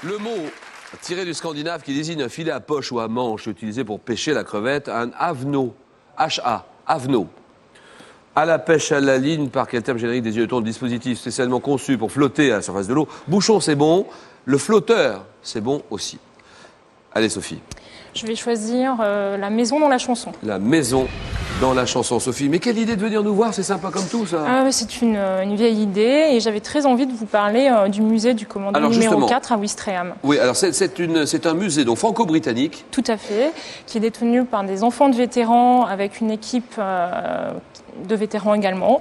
Le mot tiré du scandinave qui désigne un filet à poche ou à manche utilisé pour pêcher la crevette, un avenot, H-A, avenot. À la pêche à la ligne, par quel terme générique désigne-t-on le dispositif spécialement conçu pour flotter à la surface de l'eau? Bouchon, c'est bon. Le flotteur, c'est bon aussi. Allez, Sophie. Je vais choisir la maison dans la chanson. La maison dans la chanson, Sophie. Mais quelle idée de venir nous voir, c'est sympa comme tout, ça. C'est une vieille idée et j'avais très envie de vous parler du musée du commandant numéro 4 à Ouistreham. Oui, alors c'est un musée donc franco-britannique. Tout à fait, qui est détenu par des enfants de vétérans avec une équipe de vétérans également.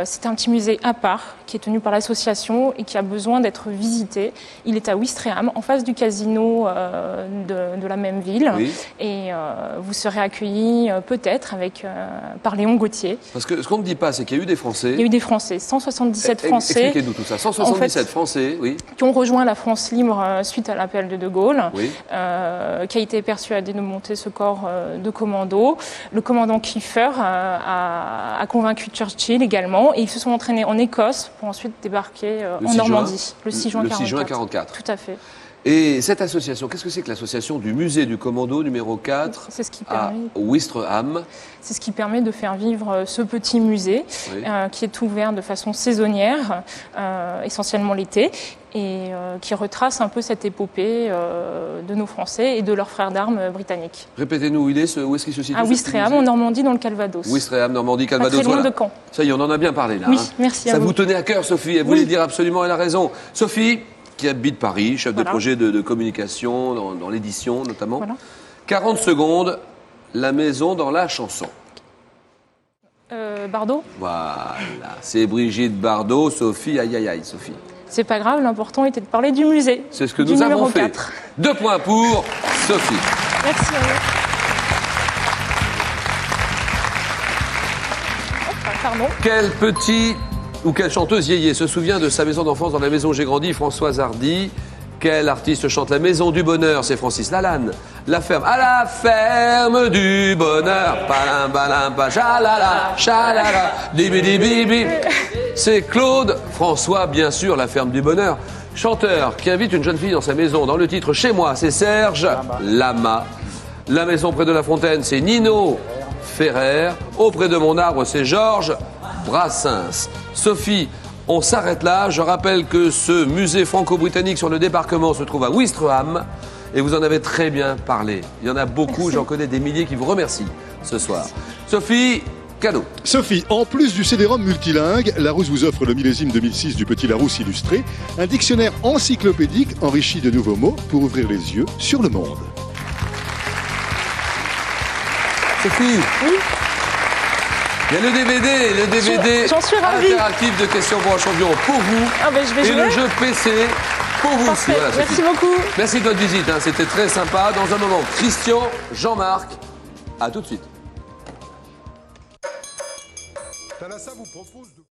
C'est un petit musée à part qui est tenu par l'association et qui a besoin d'être visité. Il est à Ouistreham, en face du casino de la même ville. Oui. Et vous serez accueillis peut-être par Léon Gauthier. Parce que ce qu'on ne dit pas, c'est qu'il y a eu des Français. Il y a eu des Français, 177 Français. Expliquez-nous tout ça. 177 Français, oui. Qui ont rejoint la France libre suite à l'appel de De Gaulle, oui. Qui a été persuadé de monter ce corps de commando. Le commandant Kiefer a convaincu Churchill également, et ils se sont entraînés en Écosse pour ensuite débarquer en Normandie, le 6 juin 1944. Tout à fait. Et cette association, qu'est-ce que c'est que l'association du musée du commando numéro 4 à Ouistreham? C'est ce qui permet de faire vivre ce petit musée, oui. Qui est ouvert de façon saisonnière, essentiellement l'été, et qui retrace un peu cette épopée de nos Français et de leurs frères d'armes britanniques. Répétez-nous où est-ce qu'il se situe? À Ouistreham, en Normandie, dans le Calvados. Ouistreham, Normandie, Calvados. Pas très loin de Caen. Ça y est, on en a bien parlé là. Oui, merci à vous. Ça vous tenait à cœur, Sophie, elle voulait dire absolument, elle a raison. Sophie, qui habite Paris, chef de projet de communication, dans l'édition notamment. Voilà. 40 secondes, la maison dans la chanson. Bardot. Voilà, c'est Brigitte Bardot, Sophie, aïe aïe aïe, Sophie. C'est pas grave, l'important était de parler du musée. C'est ce que nous avons fait. 4. 2 points pour Sophie. Merci à vous. Pardon. Quel petit ou quelle chanteuse yéyé se souvient de sa maison d'enfance dans la maison où j'ai grandi? Françoise Hardy. Quel artiste chante La Maison du Bonheur? C'est Francis Lalanne. La ferme, à la ferme du bonheur. Palim, palim, pa, chalala, chalala, dibi, dibi, dibi. C'est Claude François, bien sûr, La ferme du bonheur. Chanteur qui invite une jeune fille dans sa maison. Dans le titre Chez moi, c'est Serge Lama. La maison près de la fontaine, c'est Nino Ferrer. Auprès de mon arbre, c'est Georges Brassens. Sophie, on s'arrête là. Je rappelle que ce musée franco-britannique sur le débarquement se trouve à Ouistreham et vous en avez très bien parlé. Il y en a beaucoup, j'en connais des milliers qui vous remercient ce soir. Sophie, cadeau. Sophie, en plus du CD-ROM multilingue, Larousse vous offre le millésime 2006 du Petit Larousse illustré, un dictionnaire encyclopédique enrichi de nouveaux mots pour ouvrir les yeux sur le monde. Sophie. Oui. Il y a le DVD J'en suis ravie. Interactif de questions pour un champion pour vous. Je vais et jouer. le jeu PC pour vous aussi. Voilà, merci beaucoup. Merci de votre visite, hein. C'était très sympa. Dans un moment, Christian, Jean-Marc, à tout de suite. Thalassa vous propose de...